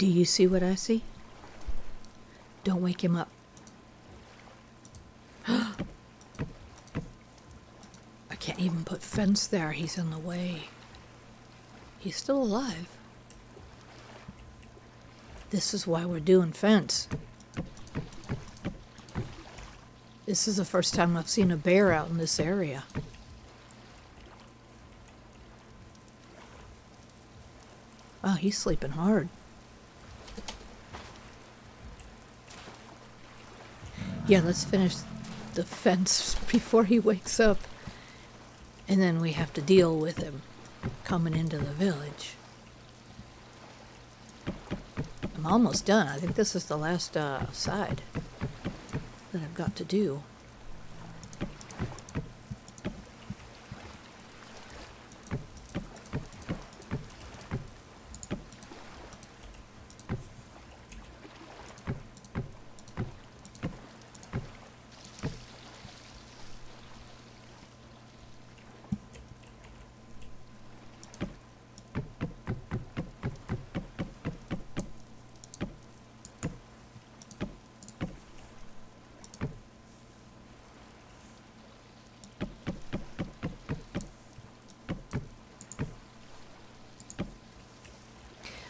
Do you see what I see? Don't wake him up. I can't even put fence there. He's in the way. He's still alive. This is why we're doing fence. This is the first time I've seen a bear out in this area. Oh, he's sleeping hard. Yeah, let's finish the fence before he wakes up. And then we have to deal with him coming into the village. I'm almost done. I think this is the last side that I've got to do.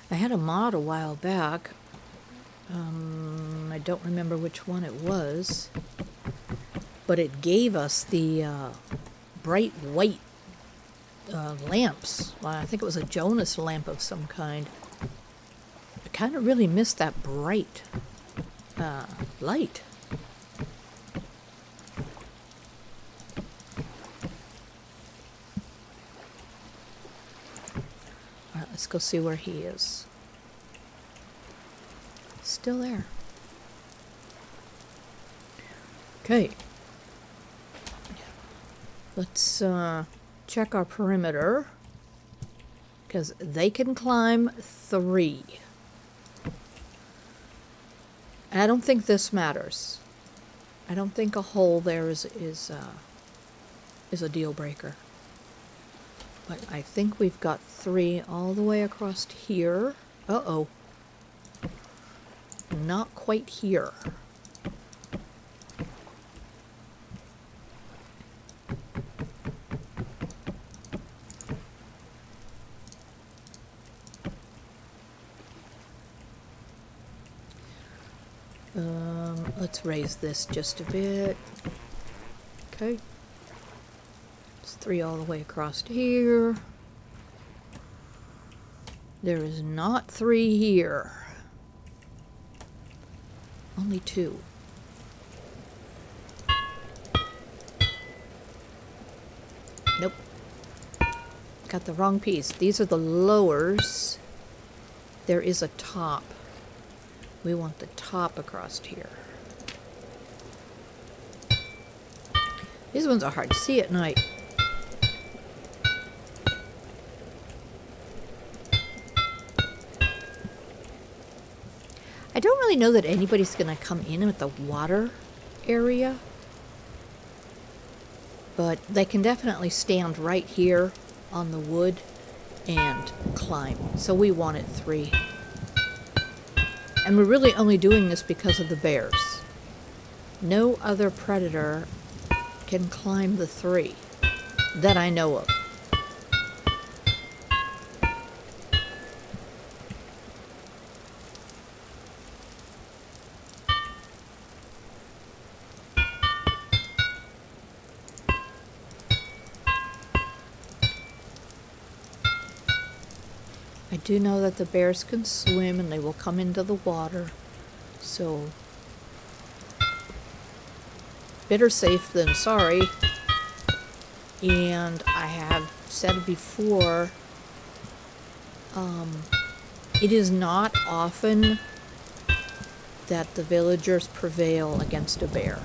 I had a mod a while back. I don't remember which one it was, but it gave us the bright white lamps. Well, I think it was a Jonas lamp of some kind. I kind of really missed that bright light. All right, let's go see where he is. Still there. Okay. Let's check our perimeter, because they can climb 3. And I don't think this matters. I don't think a hole there is a deal breaker. But I think we've got 3 all the way across here. Uh-oh. Not quite here. Let's raise this just a bit. Okay. It's 3 all the way across here. There is not 3 here. Only 2. Nope. Got the wrong piece. These are the lowers. There is a top. We want the top across here. These ones are hard to see at night. I don't really know that anybody's going to come in at the water area, but they can definitely stand right here on the wood and climb. So we wanted 3. And we're really only doing this because of the bears. No other predator can climb the 3 that I know of. I do know that the bears can swim and they will come into the water, so better safe than sorry. And I have said before, it is not often that the villagers prevail against a bear.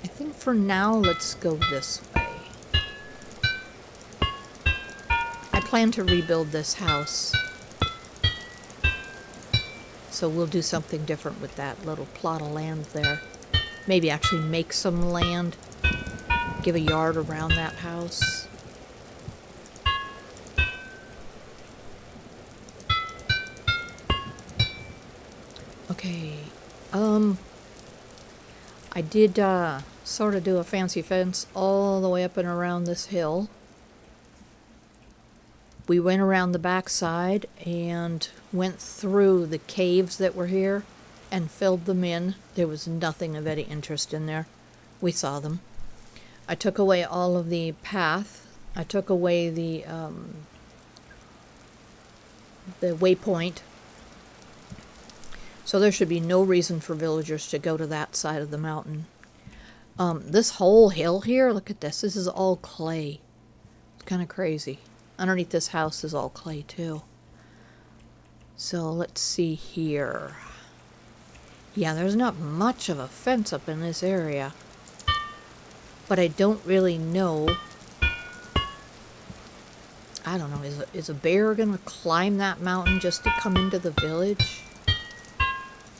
I think for now, let's go this way. I plan to rebuild this house, so we'll do something different with that little plot of land there. maybe actually make some land, give a yard around that house. Okay, I did sort of do a fancy fence all the way up and around this hill. We went around the backside and went through the caves that were here and filled them in. There was nothing of any interest in there. We saw them. I took away all of the path. I took away the waypoint. So there should be no reason for villagers to go to that side of the mountain. This whole hill here, look at this. This is all clay. It's kind of crazy. Underneath this house is all clay too. So let's see here. Yeah, there's not much of a fence up in this area. But I don't really know. I don't know, is a bear gonna climb that mountain just to come into the village?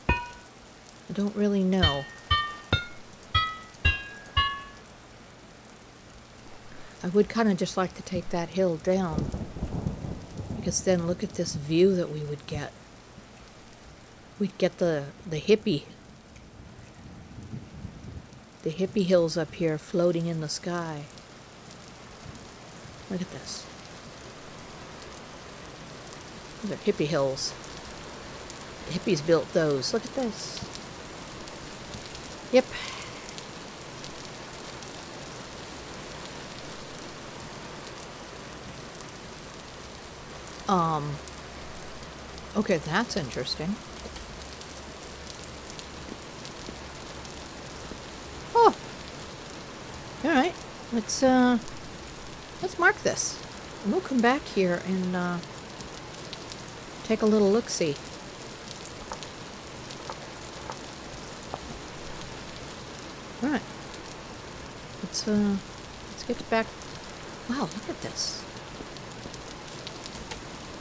I don't really know. I would kind of just like to take that hill down, because then look at this view that we would get. We'd get the hippie hills up here floating in the sky. Look at this. Those are hippie hills. The hippies built those. Look at this. Yep. Okay, that's interesting. Oh. All right. Let's mark this. And we'll come back here and take a little look-see. All right. Let's get back. Wow, look at this.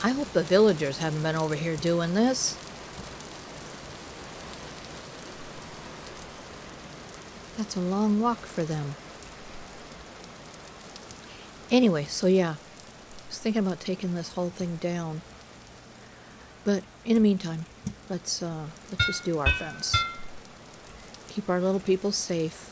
I hope the villagers haven't been over here doing this. That's a long walk for them. Anyway, so yeah, I was thinking about taking this whole thing down. But in the meantime, let's just do our fence. Keep our little people safe.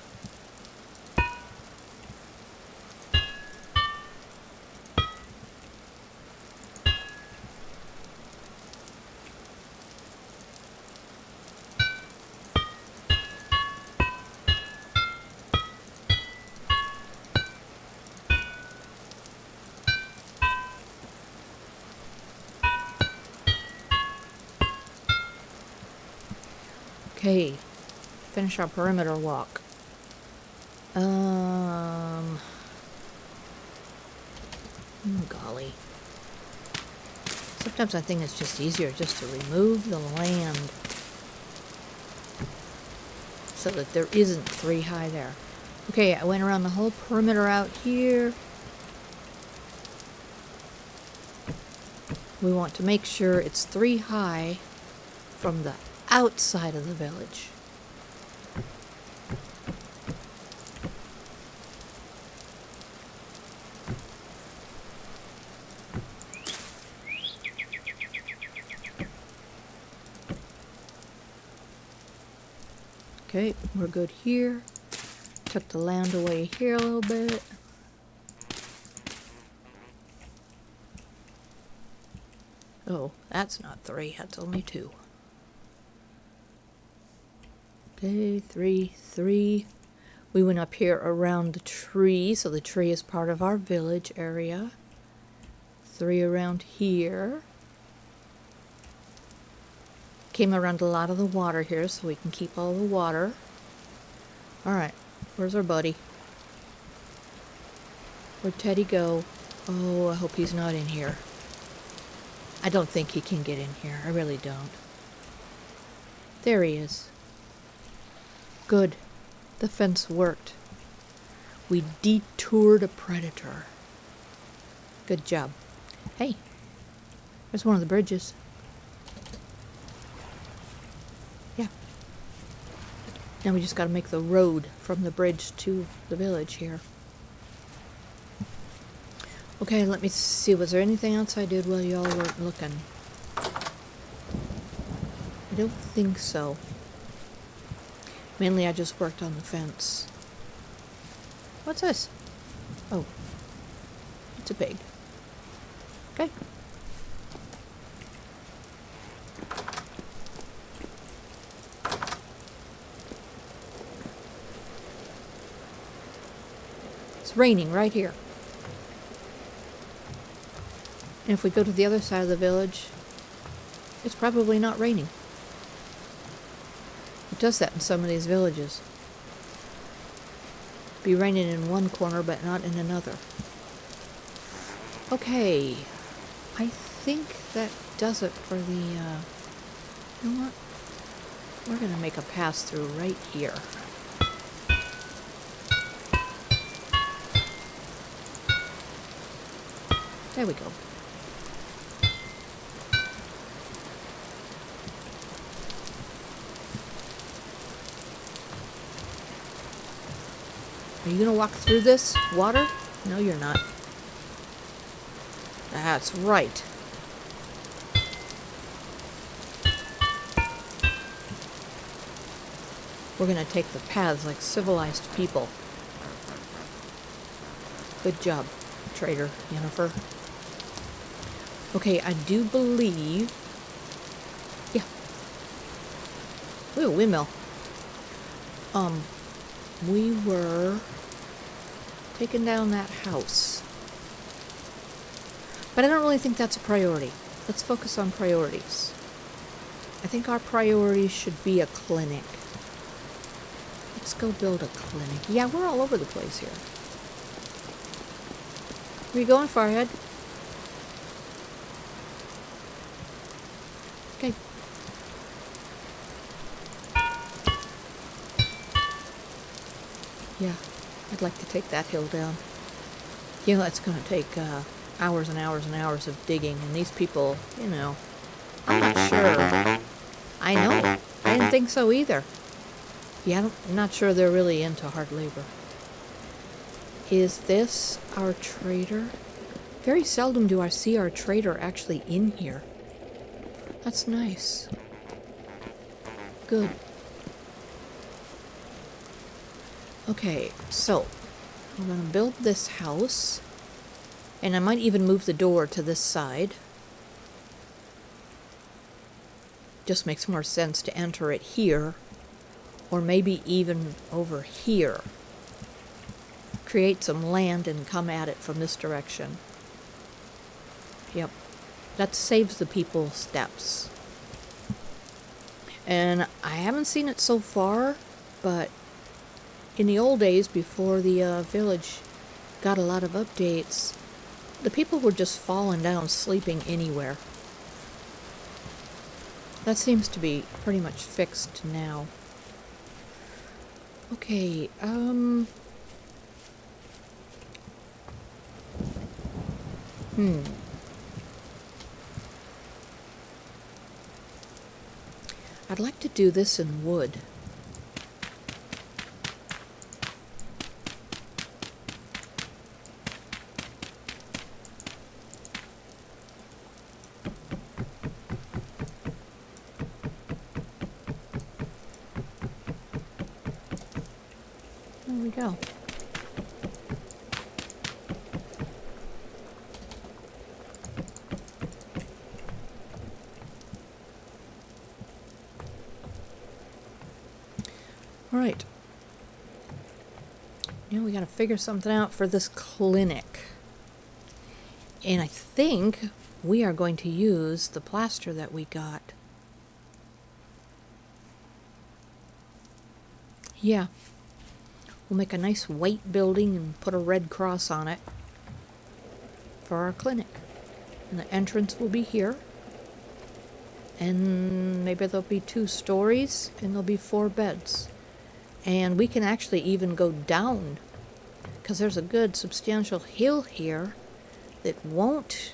Okay, finish our perimeter walk. Golly. Sometimes I think it's just easier just to remove the land so that there isn't 3 high there. Okay, I went around the whole perimeter out here. We want to make sure it's 3 high from the outside of the village. Okay, we're good here. Took the land away here a little bit. Oh, that's not 3, that's only 2. Okay, 3. We went up here around the tree, so the tree is part of our village area. 3 around here. Came around a lot of the water here, so we can keep all the water. Alright, where's our buddy? Where'd Teddy go? Oh, I hope he's not in here. I don't think he can get in here. I really don't. There he is. Good. The fence worked. We detoured a predator. Good job. Hey, there's one of the bridges. Yeah. Now we just got to make the road from the bridge to the village here. Okay, let me see. Was there anything else I did while y'all weren't looking? I don't think so. Mainly I just worked on the fence. What's this? Oh. It's a pig. Okay. It's raining right here. And if we go to the other side of the village, it's probably not raining. It does that in some of these villages. Be raining in one corner, but not in another. Okay. I think that does it for the, you know what? We're gonna make a pass-through right here. There we go. Are you gonna walk through this water? No, you're not. That's right. We're gonna take the paths like civilized people. Good job, Trader Yennefer. Okay, I do believe... Yeah. Ooh, windmill. We were taking down that house. But I don't really think that's a priority. Let's focus on priorities. I think our priorities should be a clinic. Let's go build a clinic. Yeah, we're all over the place here. Where you going, Firehead? Okay. Yeah, I'd like to take that hill down. You know, it's going to take hours and hours and hours of digging, and these people, you know, I'm not sure. I know. I didn't think so either. Yeah, I'm not sure they're really into hard labor. Is this our trader? Very seldom do I see our trader actually in here. That's nice. Good. Okay, so I'm going to build this house, and I might even move the door to this side. Just makes more sense to enter it here, or maybe even over here. Create some land and come at it from this direction. Yep, that saves the people steps. And I haven't seen it so far, but in the old days, before the village got a lot of updates, the people were just falling down, sleeping anywhere. That seems to be pretty much fixed now. Okay, I'd like to do this in wood. There we go. All right. Now we got to figure something out for this clinic. And I think we are going to use the plaster that we got. Yeah. We'll make a nice white building and put a red cross on it for our clinic. And the entrance will be here. And maybe there'll be 2 stories and there'll be 4 beds. And we can actually even go down, because there's a good substantial hill here that won't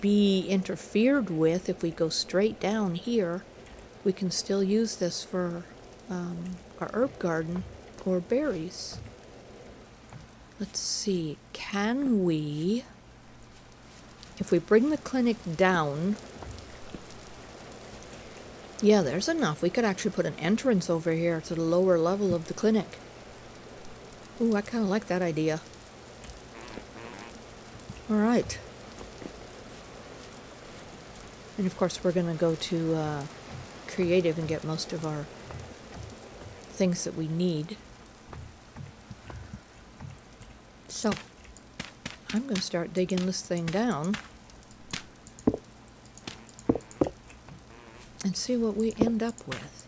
be interfered with if we go straight down here. We can still use this for our herb garden or berries. Let's see, can we, if we bring the clinic down, yeah, there's enough. We could actually put an entrance over here to the lower level of the clinic. Ooh, I kind of like that idea. All right. And of course, we're going to go to creative and get most of our things that we need. So, I'm going to start digging this thing down and see what we end up with.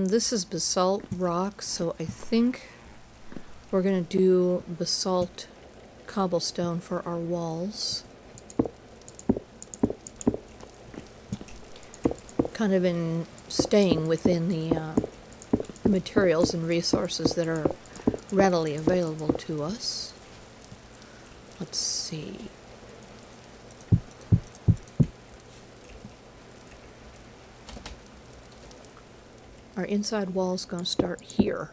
This is basalt rock, so I think we're going to do basalt cobblestone for our walls. Kind of in staying within the materials and resources that are readily available to us. Let's see. Our inside wall is going to start here.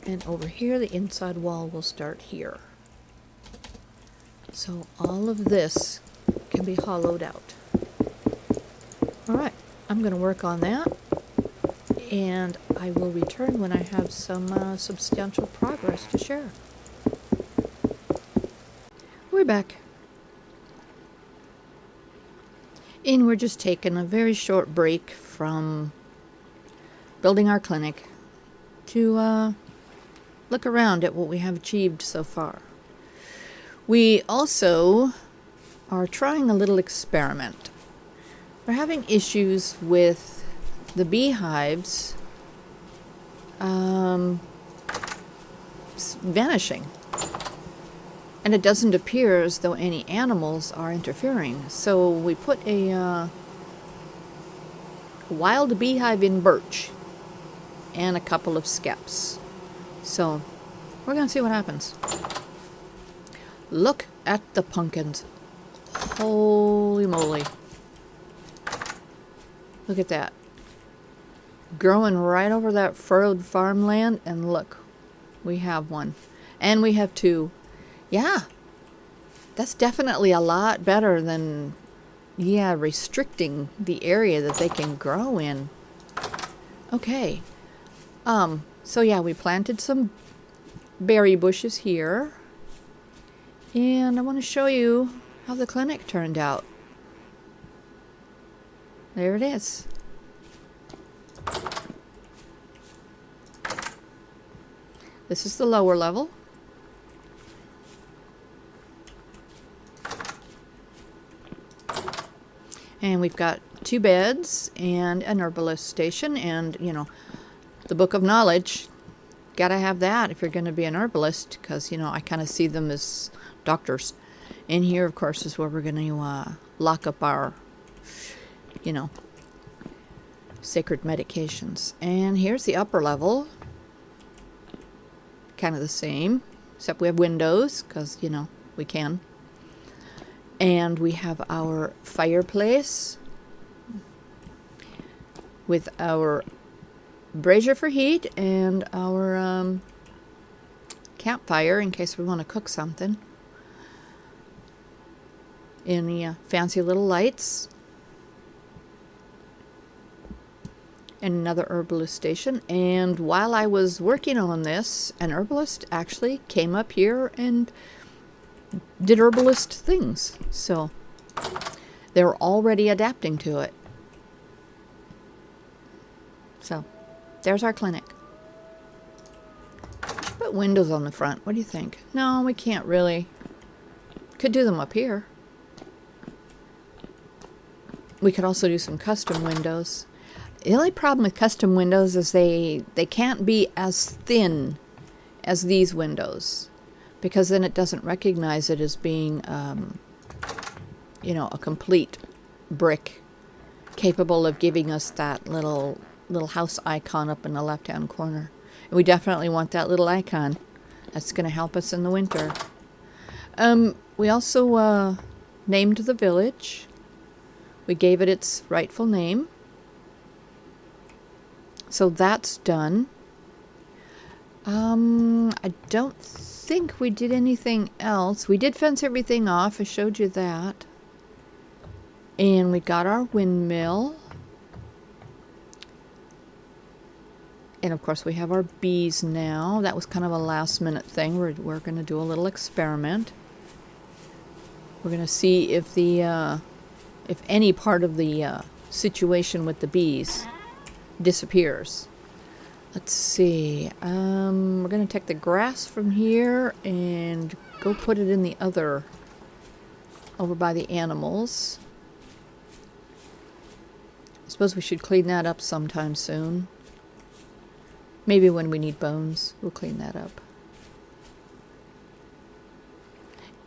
And over here, the inside wall will start here. So all of this can be hollowed out. All right, I'm going to work on that. And I will return when I have some substantial progress to share. We're back. And we're just taking a very short break from building our clinic to look around at what we have achieved so far. We also are trying a little experiment. We're having issues with the beehives vanishing. And it doesn't appear as though any animals are interfering. So we put a wild beehive in birch and a couple of skeps. So we're going to see what happens. Look at the pumpkins. Holy moly. Look at that. Growing right over that furrowed farmland. And look, we have one. And we have two. Yeah, that's definitely a lot better than, restricting the area that they can grow in. Okay. So yeah, we planted some berry bushes here. And I want to show you how the clinic turned out. There it is. This is the lower level. And we've got 2 beds and an herbalist station and, the book of knowledge. Gotta have that if you're going to be an herbalist because, I kind of see them as doctors. And here, of course, is where we're going to lock up our, sacred medications. And here's the upper level. Kind of the same, except we have windows because, we can. And we have our fireplace with our brazier for heat and our campfire in case we want to cook something. And the fancy little lights. And another herbalist station. And while I was working on this, an herbalist actually came up here and did herbalist things, so they're already adapting to it. So there's our clinic. We should put windows on the front. What do you think? No, we can't really. Could do them up here. We could also do some custom windows. The only problem with custom windows is they can't be as thin as these windows. Because then it doesn't recognize it as being, a complete brick capable of giving us that little little house icon up in the left-hand corner. And we definitely want that little icon. That's going to help us in the winter. We also named the village. We gave it its rightful name. So that's done. I don't think we did anything else. We did fence everything off. I showed you that. And we got our windmill. And of course we have our bees now. That was kind of a last minute thing. We're going to do a little experiment. We're going to see if the if any part of the situation with the bees disappears. Let's see. We're going to take the grass from here and go put it in the other, over by the animals. I suppose we should clean that up sometime soon. Maybe when we need bones, we'll clean that up.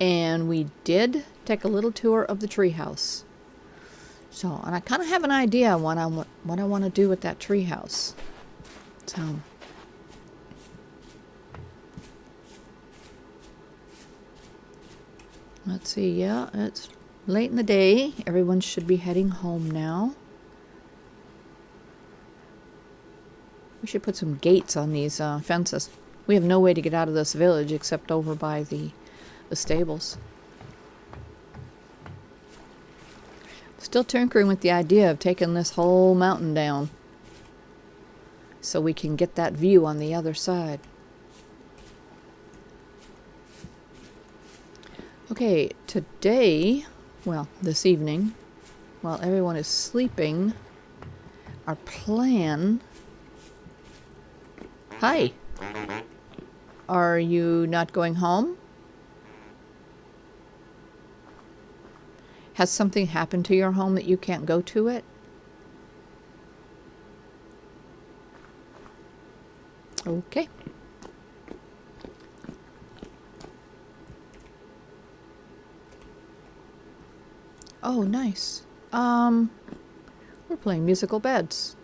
And we did take a little tour of the treehouse. So, and I kind of have an idea what I want to do with that treehouse. So, let's see. Yeah, it's late in the day. Everyone should be heading home now. We should put some gates on these fences. We have no way to get out of this village except over by the stables. Still tinkering with the idea of taking this whole mountain down so we can get that view on the other side. Okay, today, well, this evening, while everyone is sleeping, our plan... Hi. Are you not going home? Has something happened to your home that you can't go to it? Okay. Oh, nice. We're playing musical beds.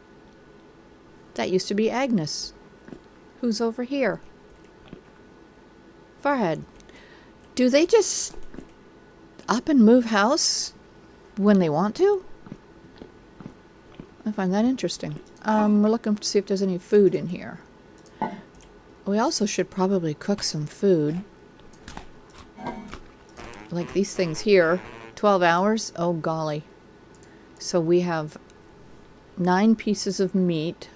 That used to be Agnes. Who's over here? Farhead. Do they just up and move house when they want to? I find that interesting. We're looking to see if there's any food in here. We also should probably cook some food. Like these things here. 12 hours? Oh golly. So we have 9 pieces of meat.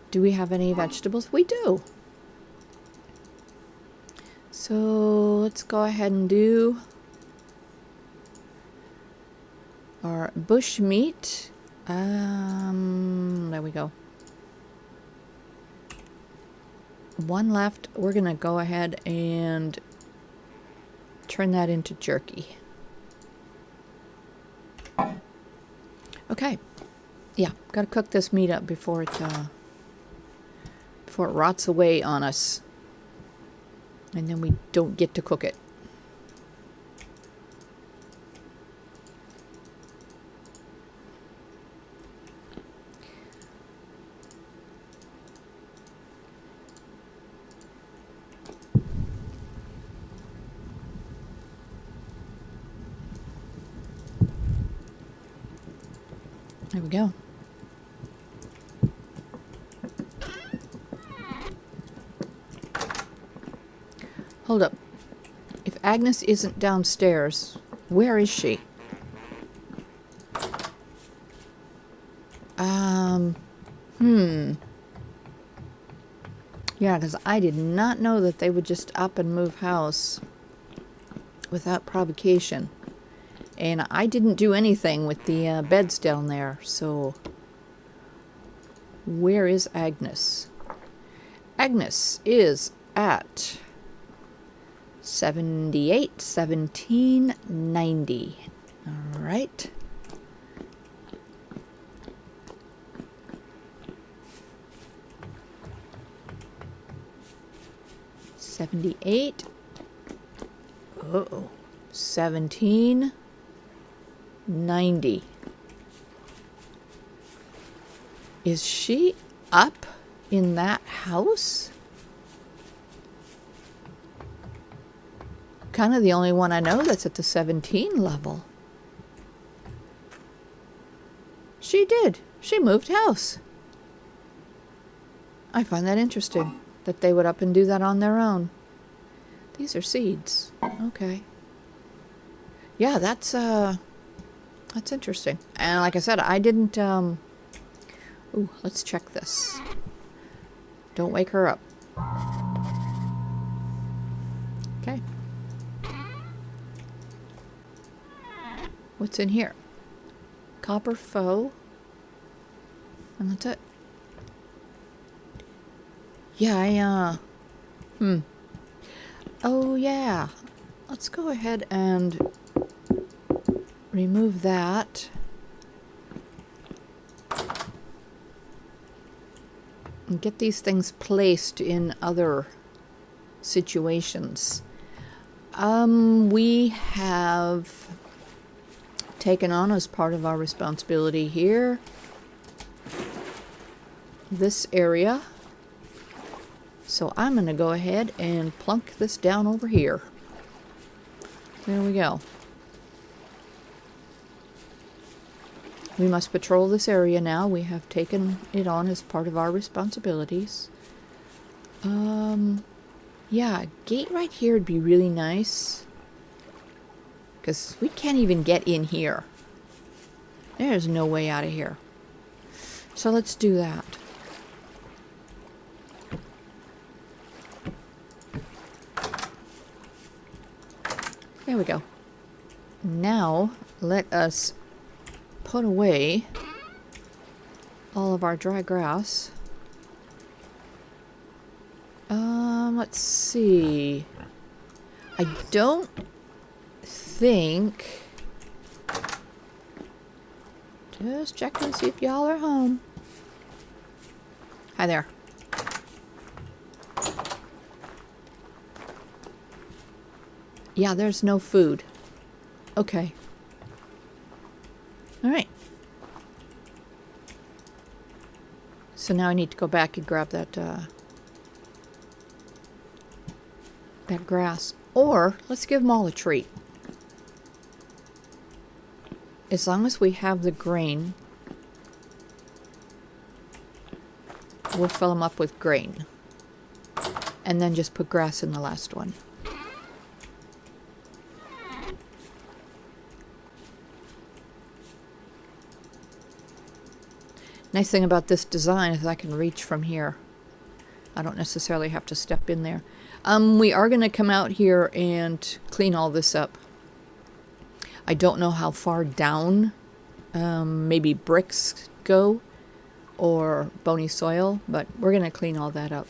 Do we have any vegetables? We do. So let's go ahead and do our bush meat. There we go. 1 left. We're gonna go ahead and turn that into jerky. Okay. Yeah, gotta cook this meat up before it rots away on us. And then we don't get to cook it. There we go. Hold up. If Agnes isn't downstairs, where is she? Yeah, because I did not know that they would just up and move house without provocation. And I didn't do anything with the beds down there, so... Where is Agnes? Agnes is at 78, 17, 90. All right. $78. Uh-oh. 17. 90. Is she up in that house? Kind of the only one I know that's at the 17 level. She did. She moved house. I find that interesting, that they would up and do that on their own. These are seeds. Okay. Yeah, that's interesting. And like I said, I didn't, ooh, let's check this. Don't wake her up. Okay. What's in here? Copper foe. And that's it. Yeah, oh yeah. Let's go ahead and remove that. And get these things placed in other situations. We have taken on as part of our responsibility here this area. So I'm going to go ahead and plunk this down over here. There we go. We must patrol this area now. We have taken it on as part of our responsibilities. Yeah, a gate right here would be really nice. Because we can't even get in here. There's no way out of here. So let's do that. There we go. Now, let us put away all of our dry grass. Let's see. I don't think... Just checking to see if y'all are home. Hi there. Yeah, there's no food. Okay. Alright. So now I need to go back and grab that, that grass. Or, let's give them all a treat. As long as we have the grain, we'll fill them up with grain. And then just put grass in the last one. Nice thing about this design is I can reach from here. I don't necessarily have to step in there. We are going to come out here and clean all this up. I don't know how far down maybe bricks go or bony soil, but we're going to clean all that up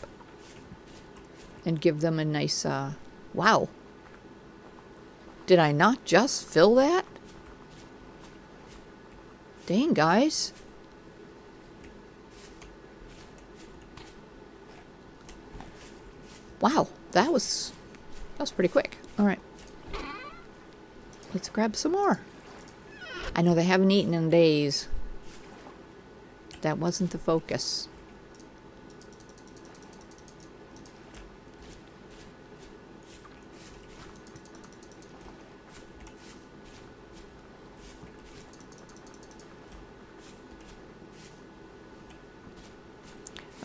and give them a nice, wow. Did I not just fill that? Dang, guys. Wow, that was pretty quick. All right. Let's grab some more. I know they haven't eaten in days. That wasn't the focus.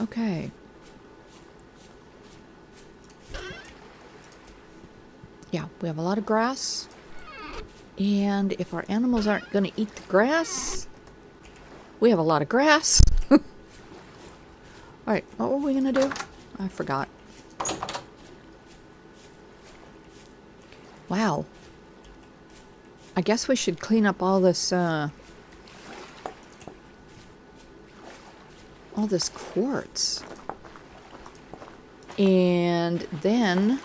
Okay. Yeah, we have a lot of grass. And if our animals aren't going to eat the grass, we have a lot of grass. Alright, what were we going to do? I forgot. Wow. I guess we should clean up all this, all this quartz. And then...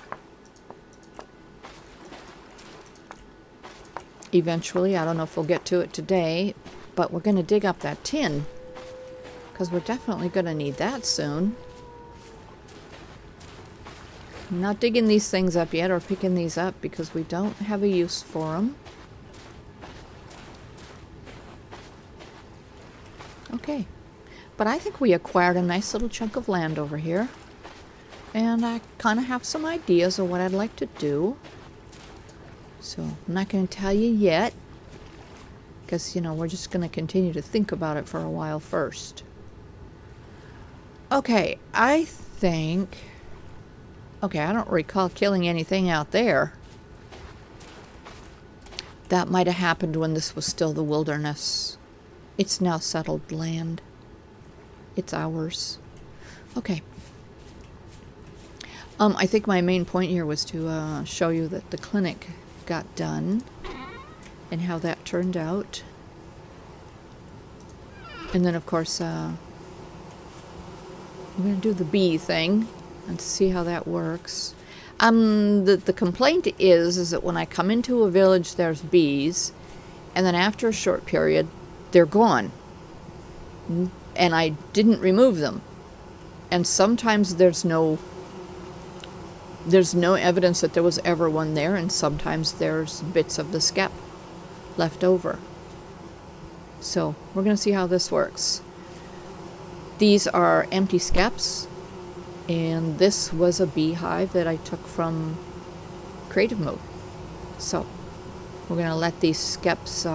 eventually, I don't know if we'll get to it today, but we're going to dig up that tin because we're definitely going to need that soon. I'm not digging these things up yet or picking these up because we don't have a use for them. Okay. But I think we acquired a nice little chunk of land over here. And I kind of have some ideas of what I'd like to do. So I'm not going to tell you yet. Because, you know, we're just going to continue to think about it for a while first. Okay, I think... Okay, I don't recall killing anything out there. That might have happened when this was still the wilderness. It's now settled land. It's ours. Okay. I think my main point here was to show you that the clinic got done and how that turned out. And then, of course, I'm going to do the bee thing and see how that works. The complaint is that when I come into a village, there's bees, and then after a short period, they're gone. And I didn't remove them. And sometimes there's no evidence that there was ever one there, and sometimes there's bits of the skep left over. So we're going to see how this works. These are empty skeps, and this was a beehive that I took from creative mode. So we're going to let these skeps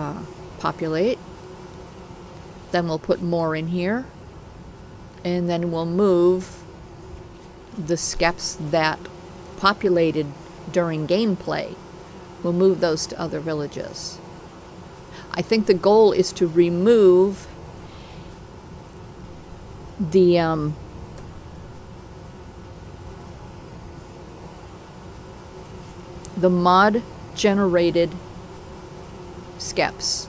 populate. Then we'll put more in here, and then we'll move the skeps that populated during gameplay. We'll move those to other villages. I think the goal is to remove the mod generated skeps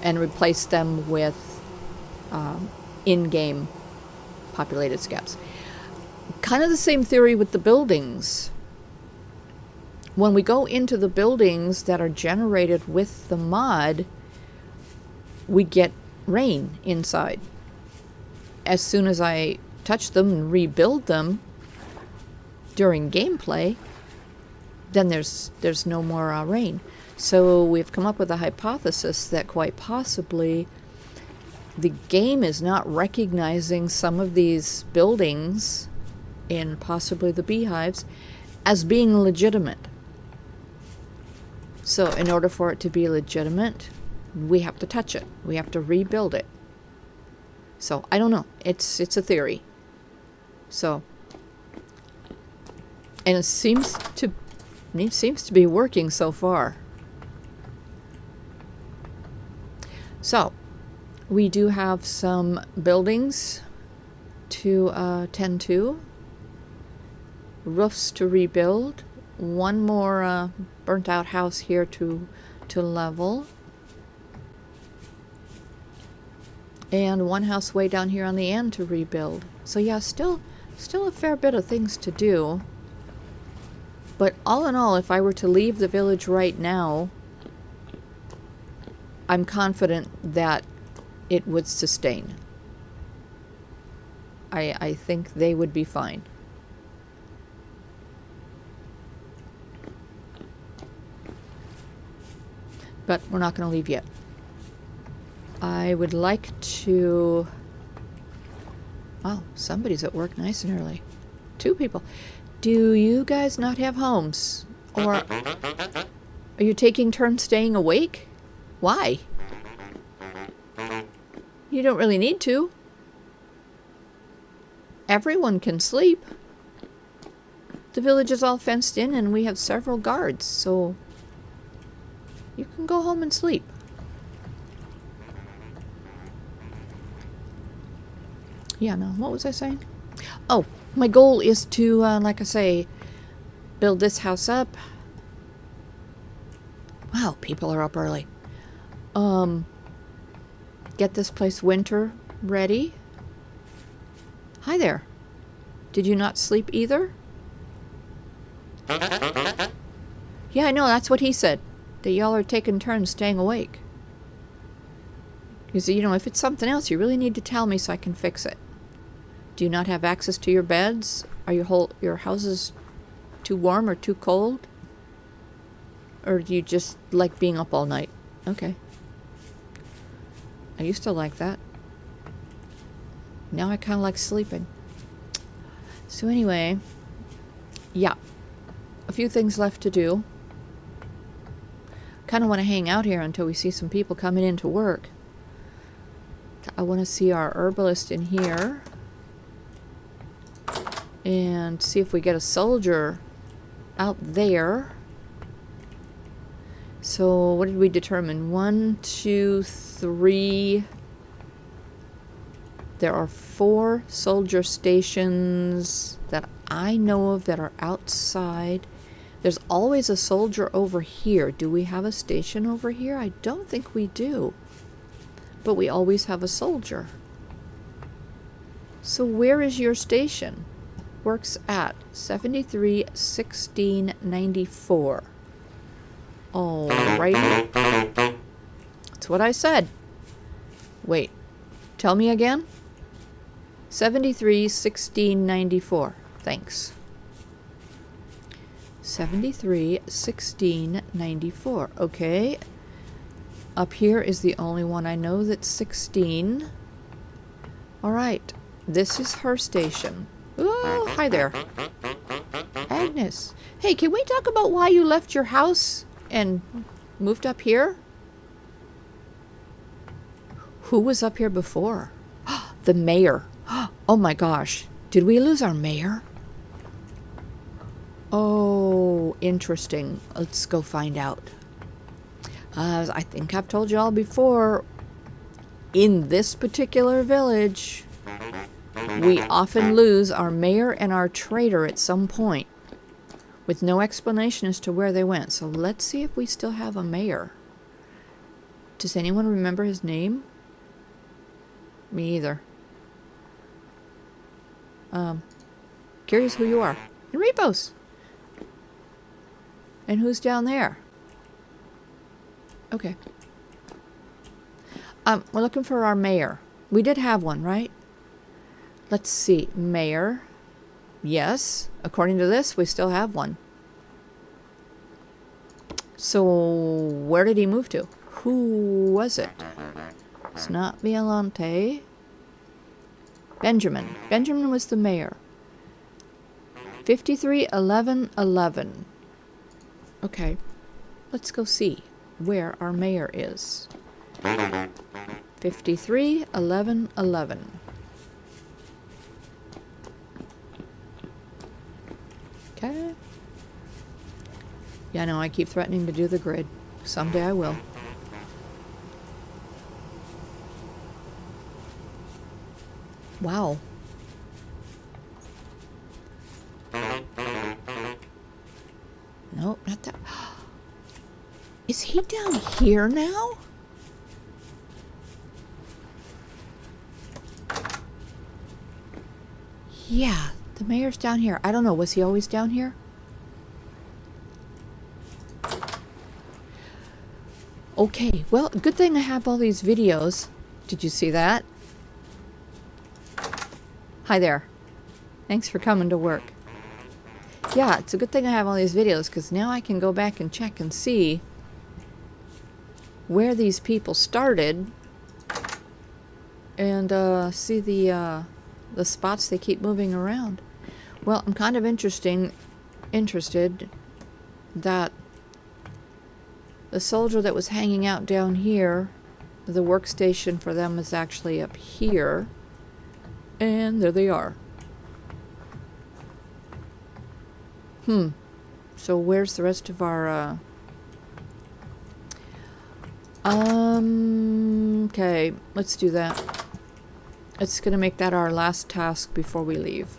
and replace them with in-game populated skeps. Kind of the same theory with the buildings. When we go into the buildings that are generated with the mod, we get rain inside. As soon as I touch them and rebuild them during gameplay, then there's no more rain. So we've come up with a hypothesis that quite possibly the game is not recognizing some of these buildings, and possibly the beehives, as being legitimate. So in order for it to be legitimate, we have to touch it. We have to rebuild it. So I don't know. It's a theory. So, and it seems to be working so far. So we do have some buildings to tend to, roofs to rebuild, one more burnt out house here to level, and one house way down here on the end to rebuild. So yeah, still a fair bit of things to do. But all in all, if I were to leave the village right now, I'm confident that it would sustain. I think they would be fine. But we're not going to leave yet. I would like to... Wow, somebody's at work nice and early. 2 people. Do you guys not have homes? Or are you taking turns staying awake? Why? You don't really need to. Everyone can sleep. The village is all fenced in and we have several guards, so you can go home and sleep. Yeah, no, what was I saying? Oh, my goal is to, like I say, build this house up. Wow, people are up early. Get this place winter ready. Hi there. Did you not sleep either? Yeah, I know, that's what he said. That y'all are taking turns staying awake. Because, you know, if it's something else, you really need to tell me so I can fix it. Do you not have access to your beds? Are your houses too warm or too cold? Or do you just like being up all night? Okay. I used to like that. Now I kind of like sleeping. So anyway, yeah. A few things left to do. Kind of want to hang out here until we see some people coming in to work. I want to see our herbalist in here. And see if we get a soldier out there. So what did we determine? 1, 2, 3. There are 4 soldier stations that I know of that are outside. There's always a soldier over here. Do we have a station over here? I don't think we do. But we always have a soldier. So where is your station? Works at 73 16 94. Alrighty. That's what I said. Wait. Tell me again? 73 16 94. Thanks. 73 16 94. Okay. Up here is the only one I know that's 16. Alright. This is her station. Oh, hi there. Agnes. Hey, can we talk about why you left your house and moved up here? Who was up here before? The mayor. Oh my gosh. Did we lose our mayor? Oh, interesting. Let's go find out. I think I've told you all before, in this particular village, we often lose our mayor and our trader at some point, with no explanation as to where they went. So let's see if we still have a mayor. Does anyone remember his name? Me either. Curious who you are. Enripos! And who's down there? Okay. We're looking for our mayor. We did have one, right? Let's see. Mayor. Yes. According to this, we still have one. So, where did he move to? Who was it? It's not Violante. Benjamin. Benjamin was the mayor. 53 11 11. Okay. Let's go see where our mayor is. 53 11 11. Okay. Yeah, no, I keep threatening to do the grid. Someday I will. Wow. Nope, not that. Is he down here now? Yeah, the mayor's down here. I don't know, was he always down here? Okay, well, good thing I have all these videos. Did you see that? Hi there. Thanks for coming to work. Yeah, it's a good thing I have all these videos, because now I can go back and check and see where these people started and see the spots they keep moving around. Well, I'm kind of interested that the soldier that was hanging out down here, the workstation for them is actually up here, and there they are. So where's the rest of our, okay, let's do that. It's gonna make that our last task before we leave.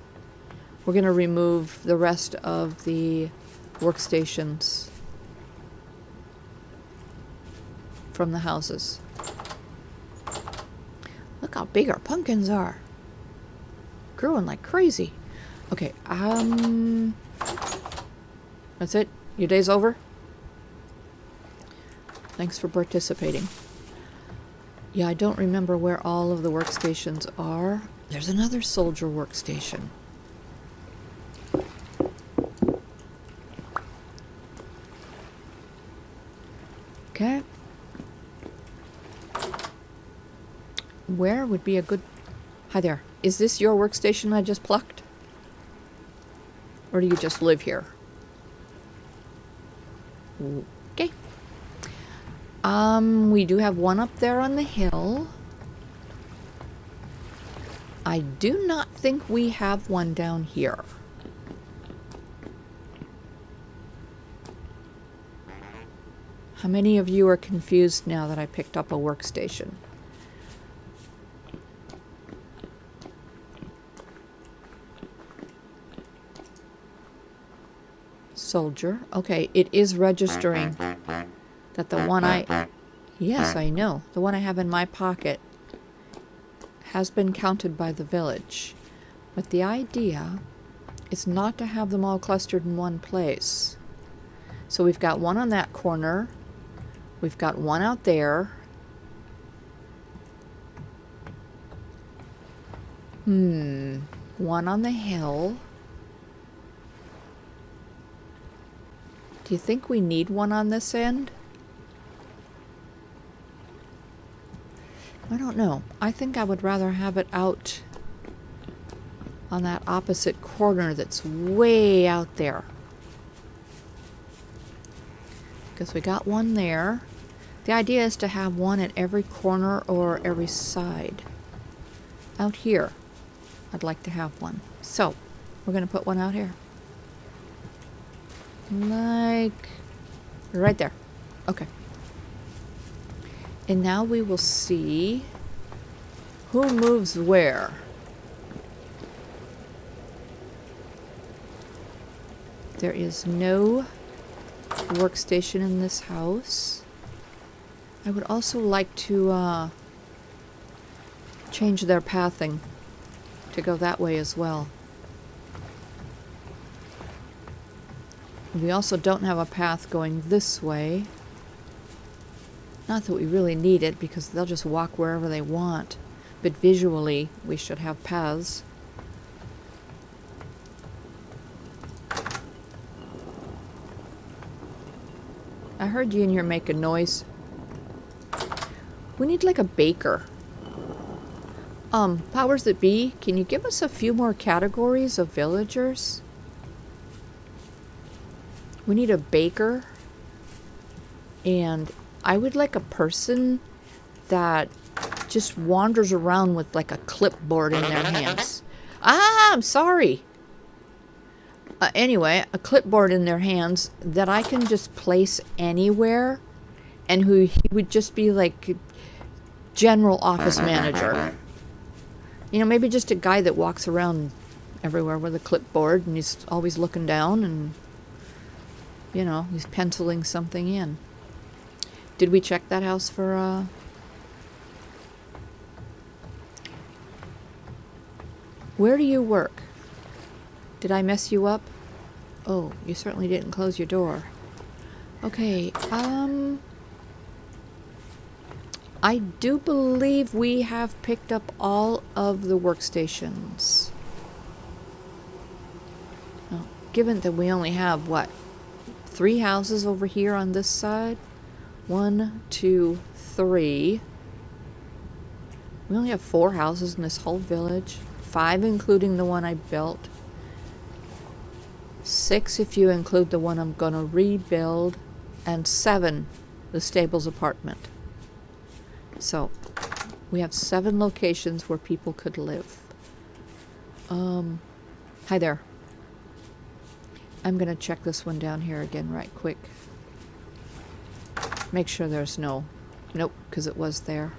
We're gonna remove the rest of the workstations from the houses. Look how big our pumpkins are. Growing like crazy. Okay, that's it? Your day's over? Thanks for participating. Yeah, I don't remember where all of the workstations are. There's another soldier workstation. Okay. Where would be a good Hi there. Is this your workstation I just plucked? Or do you just live here? Okay. We do have one up there on the hill. I do not think we have one down here. How many of you are confused now that I picked up a workstation? Soldier. Okay, it is registering that the one yes, I know. The one I have in my pocket has been counted by the village. But the idea is not to have them all clustered in one place. So we've got one on that corner. We've got one out there. One on the hill. Do you think we need one on this end? I don't know. I think I would rather have it out on that opposite corner that's way out there. Because we got one there. The idea is to have one at every corner or every side. Out here, I'd like to have one. So, we're going to put one out here. Like right there. Okay. And now we will see who moves where. There is no workstation in this house. I would also like to change their pathing to go that way as well. We also don't have a path going this way. Not that we really need it, because they'll just walk wherever they want. But visually, we should have paths. I heard you in here make a noise. We need like a baker. Powers that be, can you give us a few more categories of villagers? We need a baker. And I would like a person that just wanders around with like a clipboard in their hands. Ah, I'm sorry. Anyway, a clipboard in their hands that I can just place anywhere, and who he would just be like general office manager. You know, maybe just a guy that walks around everywhere with a clipboard and he's always looking down and, you know, he's penciling something in. Did we check that house for, Where do you work? Did I mess you up? Oh, you certainly didn't close your door. Okay, I do believe we have picked up all of the workstations. Oh, given that we only have, what, 3 houses over here on this side? 1, 2, 3. We only have 4 houses in this whole village. 5 including the one I built. 6 if you include the one I'm gonna rebuild. And 7, the stables apartment. So, we have 7 locations where people could live. Hi there. I'm gonna check this one down here again right quick. Make sure there's no... Nope, because it was there.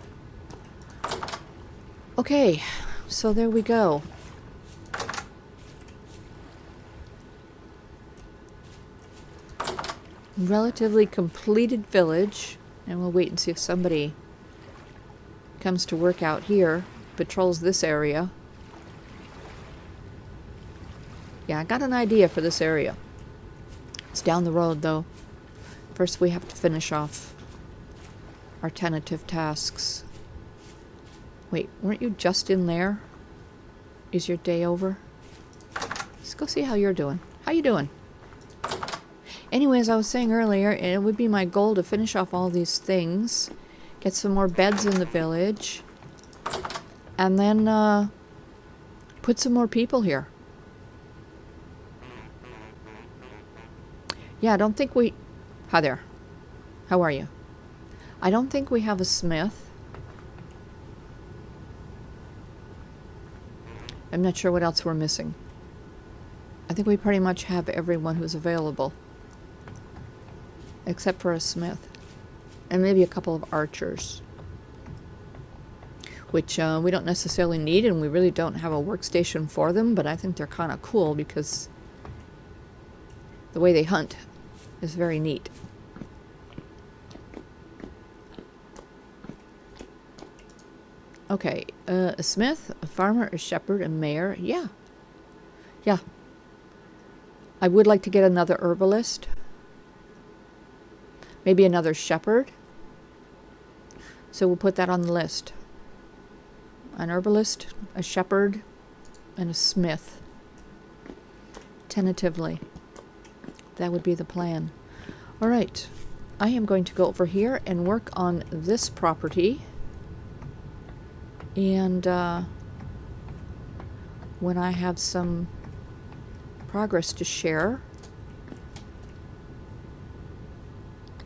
Okay, so there we go. Relatively completed village. And we'll wait and see if somebody comes to work out here. Patrols this area. Yeah, I got an idea for this area. It's down the road, though. First, we have to finish off our tentative tasks. Wait, weren't you just in there? Is your day over? Let's go see how you're doing. How you doing? Anyway, as I was saying earlier, it would be my goal to finish off all these things, get some more beds in the village, and then put some more people here. Yeah, I don't think we... Hi there. How are you? I don't think we have a smith. I'm not sure what else we're missing. I think we pretty much have everyone who's available. Except for a smith. And maybe a couple of archers. Which we don't necessarily need, and we really don't have a workstation for them, but I think they're kind of cool because the way they hunt is very neat. Okay, a smith, a farmer, a shepherd, a mayor. Yeah. Yeah. I would like to get another herbalist. Maybe another shepherd. So we'll put that on the list. An herbalist, a shepherd, and a smith. Tentatively. That would be the plan. All right. I am going to go over here and work on this property. And when I have some progress to share,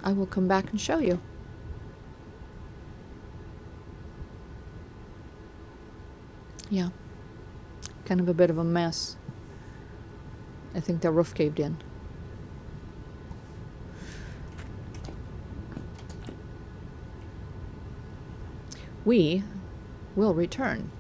I will come back and show you. Yeah, kind of a bit of a mess. I think the roof caved in. We will return.